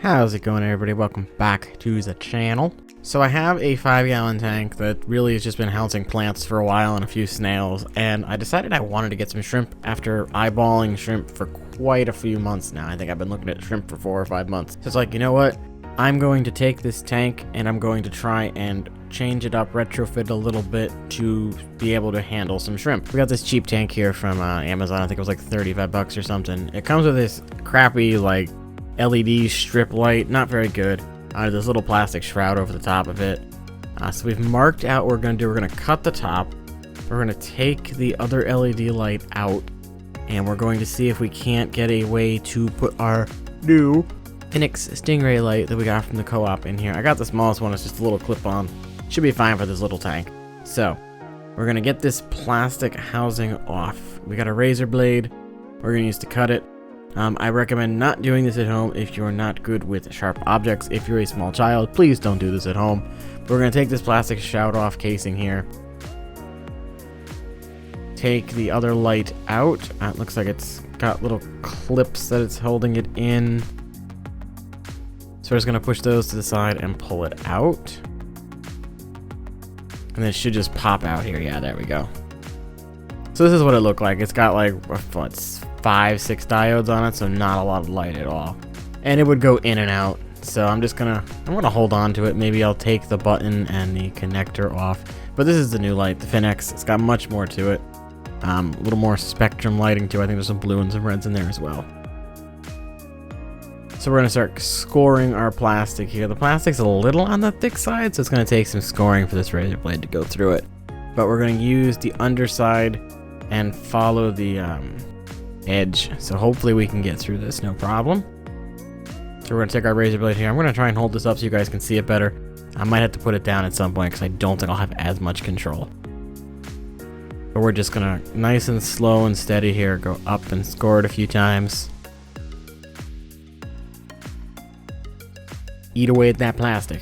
How's it going, everybody? Welcome back to the channel. So I have a 5-gallon tank that really has just been housing plants for a while and a few snails, and I decided I wanted to get some shrimp after eyeballing shrimp for quite a few months now. I think I've been looking at shrimp for 4 or 5 months. So it's like, you know what? I'm going to take this tank and I'm going to try and change it up, retrofit a little bit to be able to handle some shrimp. We got this cheap tank here from Amazon. I think it was like 35 bucks or something. It comes with this crappy like LED strip light, not very good. This little plastic shroud over the top of it. So we've marked out what we're going to do. We're going to cut the top. We're going to take the other LED light out, and we're going to see if we can't get a way to put our new Phoenix Stingray light that we got from the co-op in here. I got the smallest one. It's just a little clip-on. Should be fine for this little tank. So we're going to get this plastic housing off. We got a razor blade we're going to use to cut it. I recommend not doing this at home if you're not good with sharp objects. If you're a small child, please don't do this at home. We're going to take this plastic shout off casing here. Take the other light out. It looks like it's got little clips that it's holding it in. So we're just going to push those to the side and pull it out. And then it should just pop out here. Yeah, there we go. So this is what it looked like. It's got like, what's 5-6 diodes on it, so not a lot of light at all, and it would go in and out. So I'm gonna hold on to it. Maybe I'll take the button and the connector off, but this is the new light, the Phoenix. It's got much more to it, a little more spectrum lighting too. I think there's some blue and some reds in there as well. So we're gonna start scoring our plastic here. The plastic's a little on the thick side, so it's gonna take some scoring for this razor blade to go through it, but we're gonna use the underside and follow the edge, so hopefully we can get through this no problem. So we're gonna take our razor blade here. I'm gonna try and hold this up so you guys can see it better. I might have to put it down at some point because I don't think I'll have as much control, but we're just gonna nice and slow and steady here go up and score it a few times. Eat away at that plastic.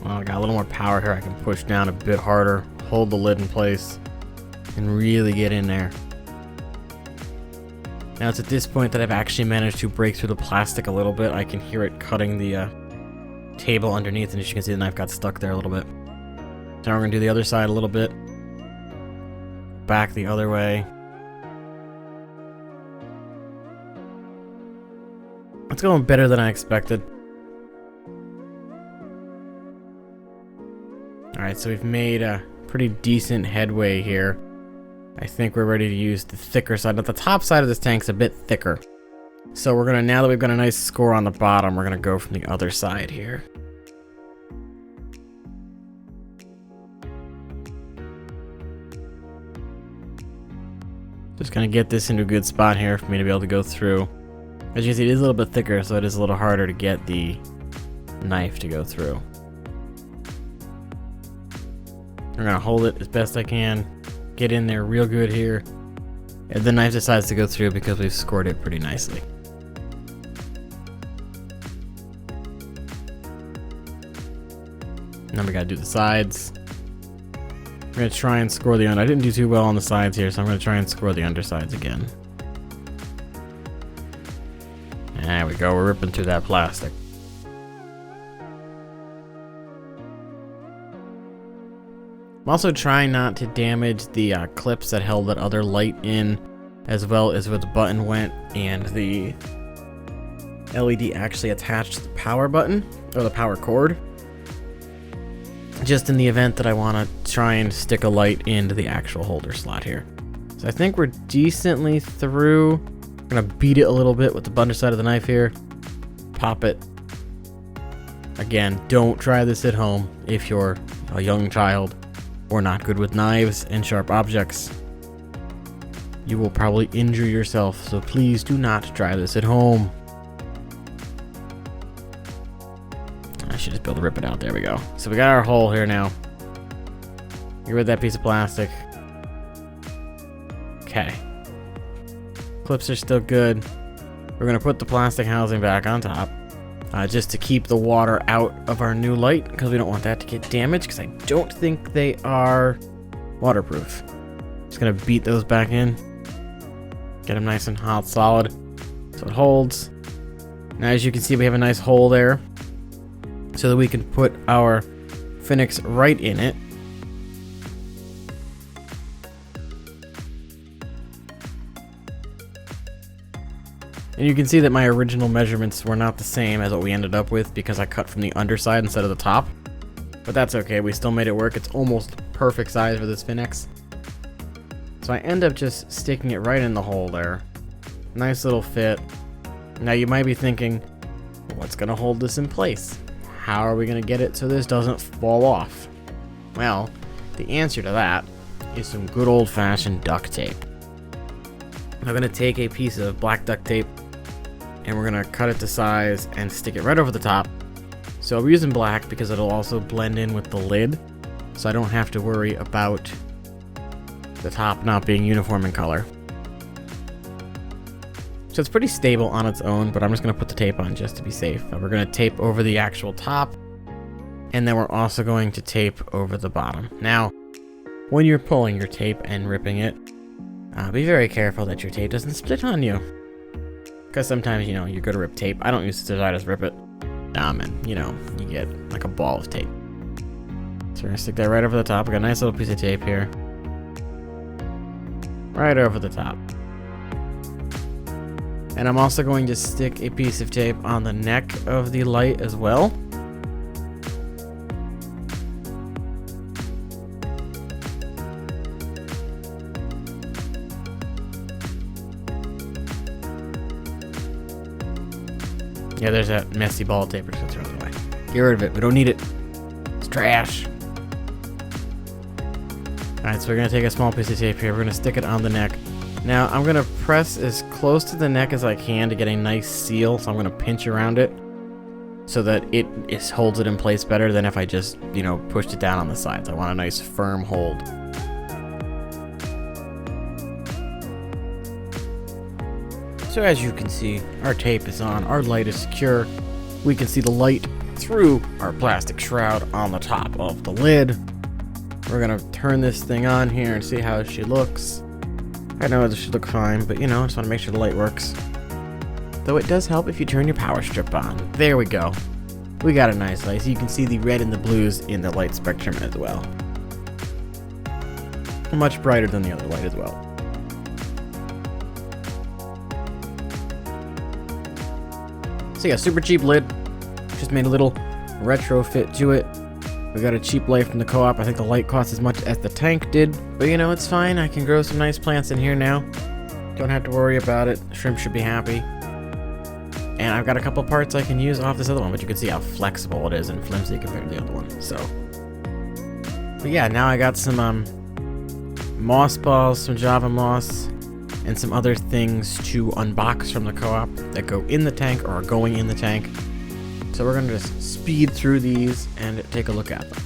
Well, I got a little more power here. I can push down a bit harder, hold the lid in place, and really get in there. Now it's at this point that I've actually managed to break through the plastic a little bit. I can hear it cutting the table underneath, and as you can see, the knife got stuck there a little bit. So now we're going to do the other side a little bit. Back the other way. It's going better than I expected. Alright, so we've made a pretty decent headway here. I think we're ready to use the thicker side. But the top side of this tank's a bit thicker. So we're gonna, now that we've got a nice score on the bottom, we're gonna go from the other side here. Just gonna get this into a good spot here for me to be able to go through. As you can see, it is a little bit thicker, so it is a little harder to get the knife to go through. I'm gonna hold it as best I can, get in there real good here, and the knife decides to go through because we've scored it pretty nicely. Now we gotta do the sides. I'm gonna try and score the under. I didn't do too well on the sides here, so I'm gonna try and score the undersides again. There we go, we're ripping through that plastic. I'm also trying not to damage the clips that held that other light in, as well as where the button went and the LED actually attached to the power button, or the power cord. Just in the event that I want to try and stick a light into the actual holder slot here. So I think we're decently through. I'm gonna beat it a little bit with the underside of the knife here. Pop it. Again, don't try this at home if you're a young child or not good with knives and sharp objects. you will probably injure yourself, so please do not try this at home. I should just be able to rip it out. There we go. So we got our hole here now. Get rid of that piece of plastic. Okay. Clips are still good. We're going to put the plastic housing back on top. Just to keep the water out of our new light, because we don't want that to get damaged, because I don't think they are waterproof. Just going to beat those back in. Get them nice and hot, solid, so it holds. Now, as you can see, we have a nice hole there, so that we can put our Phoenix right in it. And you can see that my original measurements were not the same as what we ended up with because I cut from the underside instead of the top. But that's okay, we still made it work. It's almost perfect size for this Phoenix. So I end up just sticking it right in the hole there. Nice little fit. Now you might be thinking, what's gonna hold this in place? How are we gonna get it so this doesn't fall off? Well, the answer to that is some good old-fashioned duct tape. I'm gonna take a piece of black duct tape and we're gonna cut it to size and stick it right over the top. So we're using black because it'll also blend in with the lid, so I don't have to worry about the top not being uniform in color. So it's pretty stable on its own, but I'm just gonna put the tape on just to be safe. We're gonna tape over the actual top, and then we're also going to tape over the bottom. Now, when you're pulling your tape and ripping it, be very careful that your tape doesn't split on you. Because sometimes, you go to rip tape. I don't use scissors, I just rip it. And, you get like a ball of tape. So we're gonna stick that right over the top. We got a nice little piece of tape here. Right over the top. And I'm also going to stick a piece of tape on the neck of the light as well. Yeah, there's that messy ball of tape. We're just gonna throw it away. Get rid of it. We don't need it. It's trash. Alright, so we're gonna take a small piece of tape here. We're gonna stick it on the neck. Now, I'm gonna press as close to the neck as I can to get a nice seal. So I'm gonna pinch around it so that it holds it in place better than if I just, pushed it down on the sides. I want a nice firm hold. So as you can see, our tape is on, our light is secure. We can see the light through our plastic shroud on the top of the lid. We're gonna turn this thing on here and see how she looks. I know this should look fine, but I just wanna make sure the light works. Though it does help if you turn your power strip on. There we go. We got a nice light, so you can see the red and the blues in the light spectrum as well. Much brighter than the other light as well. So yeah, super cheap lid. Just made a little retrofit to it. We got a cheap light from the co-op. I think the light costs as much as the tank did. But it's fine. I can grow some nice plants in here now. Don't have to worry about it. Shrimp should be happy. And I've got a couple parts I can use off this other one, but you can see how flexible it is and flimsy compared to the other one. So, but yeah, now I got some moss balls, some Java moss, and some other things to unbox from the co-op that go in the tank or are going in the tank. So we're gonna just speed through these and take a look at them.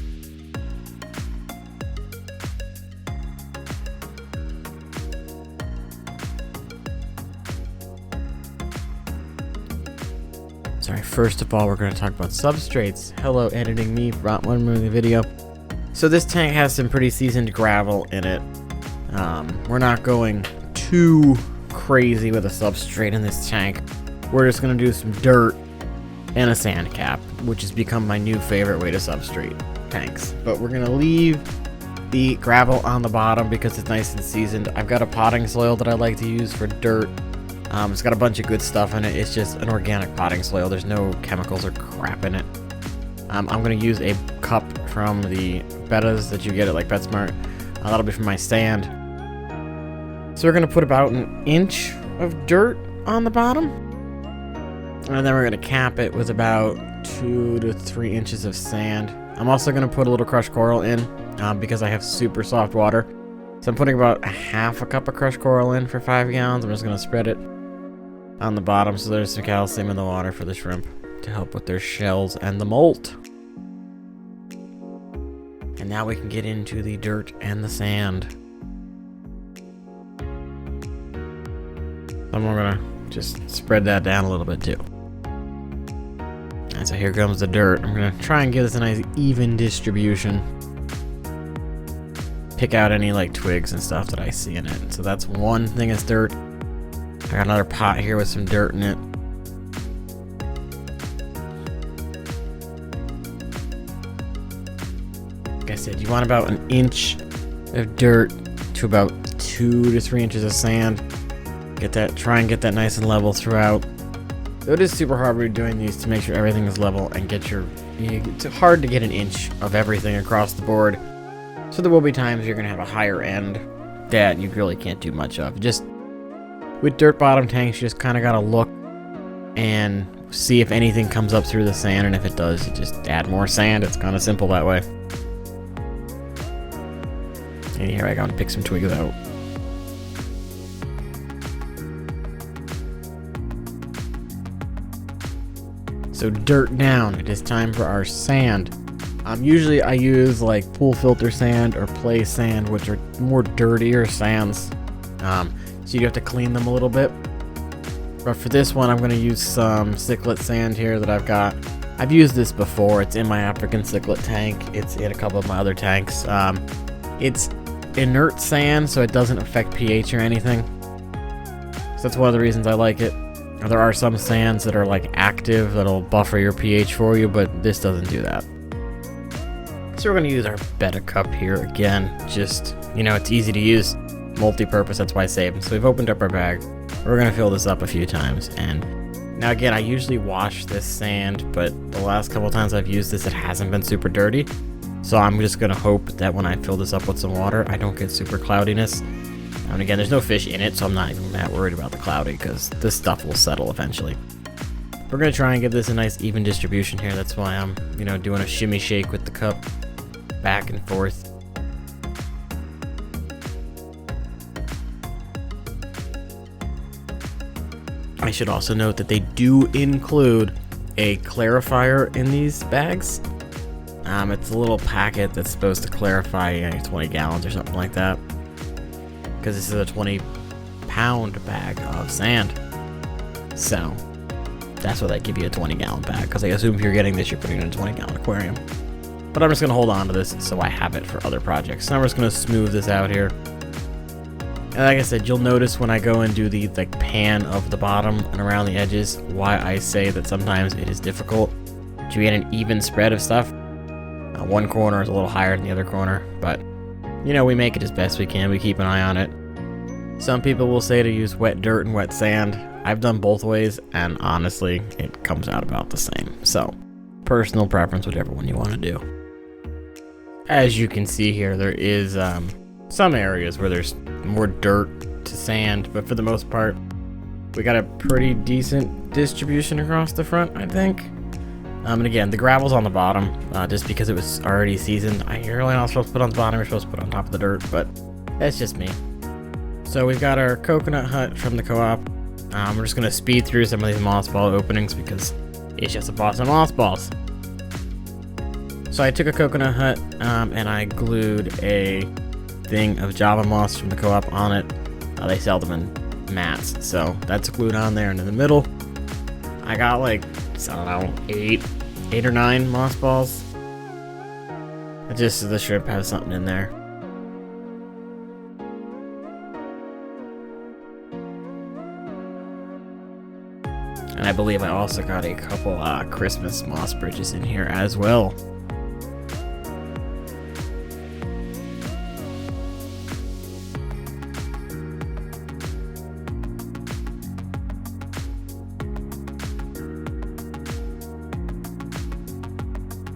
Sorry, first of all, we're gonna talk about substrates. Hello, editing me, brought one movie video. So this tank has some pretty seasoned gravel in it. We're not going too crazy with a substrate in this tank. We're just gonna do some dirt and a sand cap, which has become my new favorite way to substrate tanks. But we're gonna leave the gravel on the bottom because it's nice and seasoned. I've got a potting soil that I like to use for dirt. It's got a bunch of good stuff in it. It's just an organic potting soil. There's no chemicals or crap in it. I'm gonna use a cup from the bettas that you get at like PetSmart. That'll be for my sand. So we're gonna put about an inch of dirt on the bottom. And then we're gonna cap it with about 2 to 3 inches of sand. I'm also gonna put a little crushed coral in because I have super soft water. So I'm putting about half a cup of crushed coral in for 5 gallons. I'm just going to spread it on the bottom so there's some calcium in the water for the shrimp to help with their shells and the molt. And now we can get into the dirt and the sand. I'm going to just spread that down a little bit too. And so here comes the dirt. I'm going to try and give this a nice even distribution. Pick out any like twigs and stuff that I see in it. So that's one thing is dirt. I got another pot here with some dirt in it. Like I said, you want about 1 inch of dirt to about 2 to 3 inches of sand. Try and get that nice and level throughout. So it is super hard when you're doing these to make sure everything is level and it's hard to get 1 inch of everything across the board. So there will be times you're going to have a higher end that you really can't do much of. Just with dirt bottom tanks, you just kind of got to look and see if anything comes up through the sand, and if it does, you just add more sand. It's kind of simple that way. And here I go and pick some twigs out. So dirt down, it is time for our sand. Usually I use like pool filter sand or play sand, which are more dirtier sands. So you have to clean them a little bit. But for this one, I'm going to use some cichlid sand here that I've got. I've used this before. It's in my African cichlid tank. It's in a couple of my other tanks. It's inert sand, so it doesn't affect pH or anything. So that's one of the reasons I like it. There are some sands that are like active that'll buffer your pH for you, but this doesn't do that. So we're going to use our Betta cup here again. Just, it's easy to use. Multi-purpose, that's why I save them. So we've opened up our bag. We're going to fill this up a few times. And now again, I usually wash this sand, but the last couple times I've used this, it hasn't been super dirty. So I'm just going to hope that when I fill this up with some water, I don't get super cloudiness. And again, there's no fish in it, so I'm not even that worried about the cloudy because this stuff will settle eventually. We're going to try and give this a nice even distribution here. That's why I'm, doing a shimmy shake with the cup back and forth. I should also note that they do include a clarifier in these bags. It's a little packet that's supposed to clarify 20 gallons or something like that. Because this is a 20-pound bag of sand. So that's why they give you a 20-gallon bag. Because I assume if you're getting this, you're putting it in a 20-gallon aquarium. But I'm just going to hold on to this so I have it for other projects. So I'm just going to smooth this out here. And like I said, you'll notice when I go and do the pan of the bottom and around the edges why I say that sometimes it is difficult to get an even spread of stuff. One corner is a little higher than the other corner, but we make it as best we can. We keep an eye on it. Some people will say to use wet dirt and wet sand. I've done both ways, and honestly, it comes out about the same. So, personal preference, whichever one you want to do. As you can see here, there is some areas where there's more dirt to sand, but for the most part, we got a pretty decent distribution across the front, I think. And again, the gravel's on the bottom, just because it was already seasoned. You're really not supposed to put on the bottom, you're supposed to put on top of the dirt, but that's just me. So we've got our coconut hut from the co-op. We're just going to speed through some of these moss ball openings because it's just a boss of moss balls. So I took a coconut hut and I glued a thing of Java moss from the co-op on it. They sell them in mats, so that's glued on there. And in the middle, I got like, I don't know, 8 or 9 moss balls. Just so the shrimp has something in there. And I believe I also got a couple Christmas moss bridges in here as well.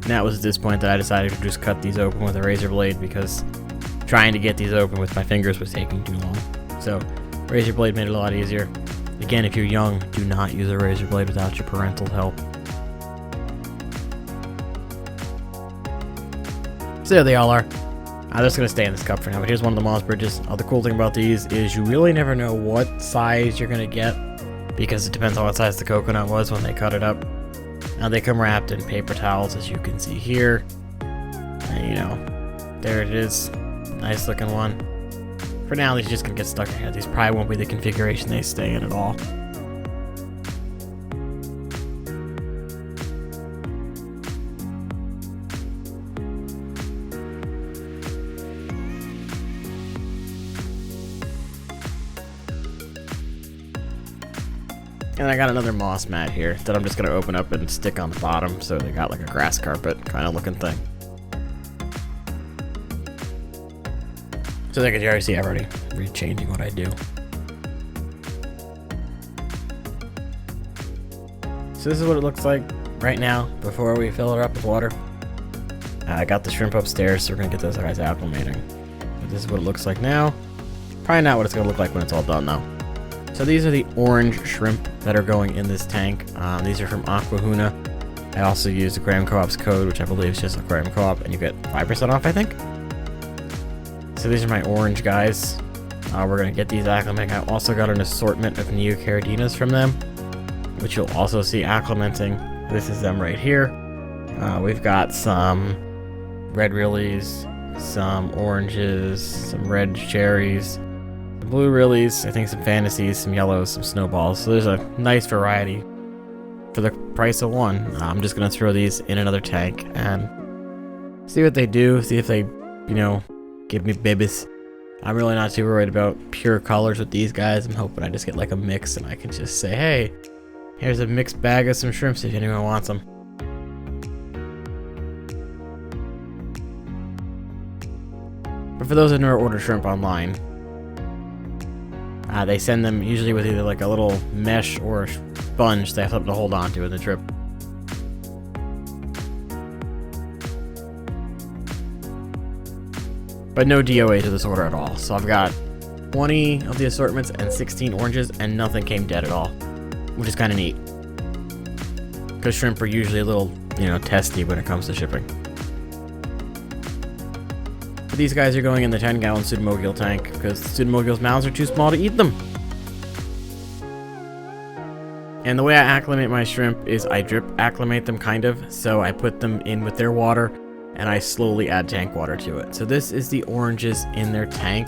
Now it was at this point that I decided to just cut these open with a razor blade because trying to get these open with my fingers was taking too long. So razor blade made it a lot easier. Again, if you're young, do not use a razor blade without your parental help. So there they all are. I'm just going to stay in this cup for now, but here's one of the moss bridges. The cool thing about these is you really never know what size you're going to get, because it depends on what size the coconut was when they cut it up. Now they come wrapped in paper towels, as you can see here. And, you know, there it is. Nice looking one. For now, these are just going to get stuck in here. These probably won't be the configuration they stay in at all. And I got another moss mat here that I'm just going to open up and stick on the bottom, so they got like a grass carpet kind of looking thing. So like you already see, I've already rechanging what I do. So this is what it looks like right now before we fill it up with water. I got the shrimp upstairs, so we're going to get those guys acclimating. But this is what it looks like now. Probably not what it's going to look like when it's all done though. So these are the orange shrimp that are going in this tank. These are from Aquahuna. I also use Aquarium Co-op's code, which I believe is just Aquarium Co-op, and you get 5% off, I think. So these are my orange guys. We're going to get these acclimating. I also got an assortment of Neocardinas from them, which you'll also see acclimating. This is them right here. We've got some red lilies, some oranges, some red cherries, blue lilies, I think some fantasies, some yellows, some snowballs. So there's a nice variety for the price of one. I'm just going to throw these in another tank and see what they do, see if they, you know, give me babies. I'm really not too worried about pure colors with these guys. I'm hoping I just get like a mix and I can just say, hey, here's a mixed bag of some shrimps if anyone wants them. But for those that never order shrimp online, they send them usually with either like a little mesh or a sponge they have something to hold on to in the trip. But no DOA to this order at all. So I've got 20 of the assortments and 16 oranges, and nothing came dead at all, which is kind of neat. Because shrimp are usually a little, you know, testy when it comes to shipping. But these guys are going in the 10-gallon pseudomogil tank because the pseudomogil's mouths are too small to eat them. And the way I acclimate my shrimp is I drip acclimate them kind of. So I put them in with their water and I slowly add tank water to it. So this is the oranges in their tank.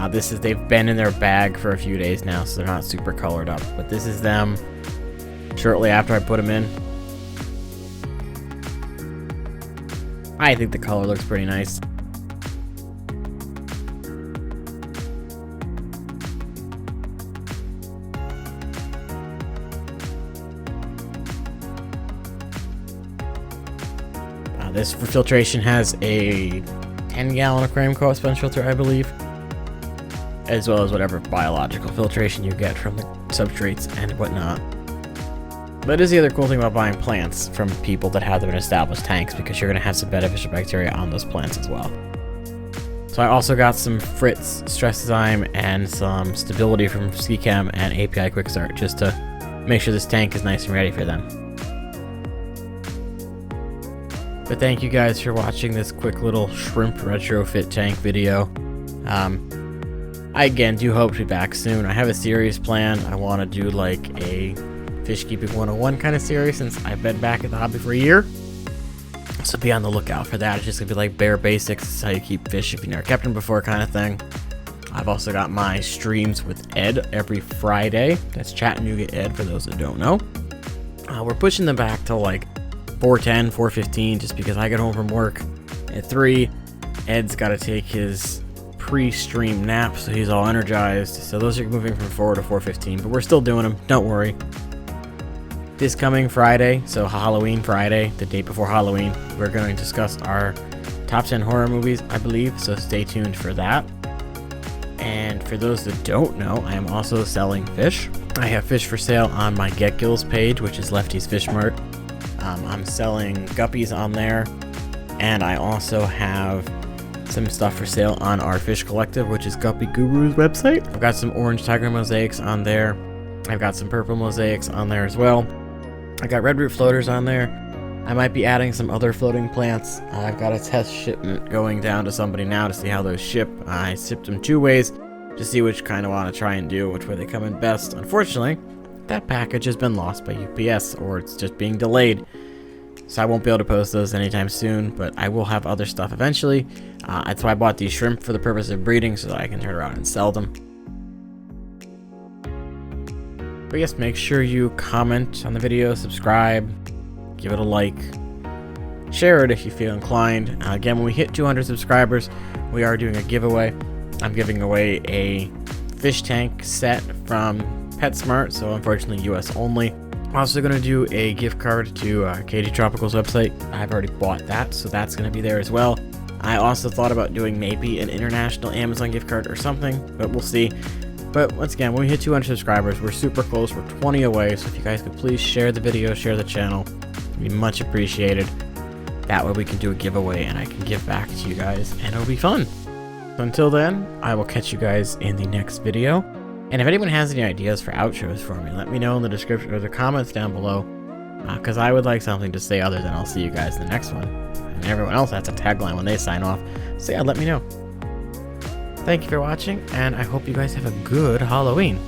They've been in their bag for a few days now, so they're not super colored up. But this is them shortly after I put them in. I think the color looks pretty nice. This for filtration has a 10-gallon Aquarium Co-op sponge filter, I believe, as well as whatever biological filtration you get from the substrates and whatnot. That is the other cool thing about buying plants from people that have them in established tanks, because you're going to have some beneficial bacteria on those plants as well. So I also got some Fritz Stress Zyme and some Stability from Ski Chem and API Quick Start, just to make sure this tank is nice and ready for them. But thank you guys for watching this quick little shrimp retrofit tank video. I again do hope to be back soon. I have a series planned. I want to do like a Fish Keeping 101 kind of series, since I've been back at the hobby for a year. So be on the lookout for that. It's just going to be like bare basics. It's how you keep fish if you've never kept them before kind of thing. I've also got my streams with Ed every Friday. That's Chattanooga Ed for those that don't know. We're pushing them back to like 4:10, 4:15, just because I get home from work at 3. Ed's got to take his pre-stream nap, so he's all energized. So those are moving from 4 to 4:15, but we're still doing them. Don't worry. This coming Friday, so Halloween Friday, the day before Halloween, we're going to discuss our top 10 horror movies, I believe. So stay tuned for that. And for those that don't know, I am also selling fish. I have fish for sale on my Get Gills page, which is Lefty's Fish Mart. I'm selling guppies on there, and I also have some stuff for sale on our Fish Collective, which is Guppy Guru's website. I've got some orange tiger mosaics on there. I've got some purple mosaics on there as well. I got red root floaters on there. I might be adding some other floating plants. I've got a test shipment going down to somebody now to see how those ship. I shipped them 2 ways to see which kind I want to try and do, which way they come in best. Unfortunately, that package has been lost by UPS, or it's just being delayed. So I won't be able to post those anytime soon, but I will have other stuff eventually. That's why I bought these shrimp for the purpose of breeding, so that I can turn around and sell them. But yes, make sure you comment on the video, subscribe, give it a like, share it if you feel inclined. Again, when we hit 200 subscribers, we are doing a giveaway. I'm giving away a fish tank set from PetSmart, so unfortunately US only. I'm also going to do a gift card to Katie Tropical's website. I've already bought that, so that's going to be there as well. I also thought about doing maybe an international Amazon gift card or something, but we'll see. But once again, when we hit 200 subscribers, we're super close. We're 20 away, so if you guys could please share the video, share the channel, it'd be much appreciated. That way we can do a giveaway and I can give back to you guys, and it'll be fun. So until then, I will catch you guys in the next video. And if anyone has any ideas for outros for me, let me know in the description or the comments down below, because I would like something to say other than I'll see you guys in the next one. And everyone else has a tagline when they sign off, so yeah, let me know. Thank you for watching, and I hope you guys have a good Halloween.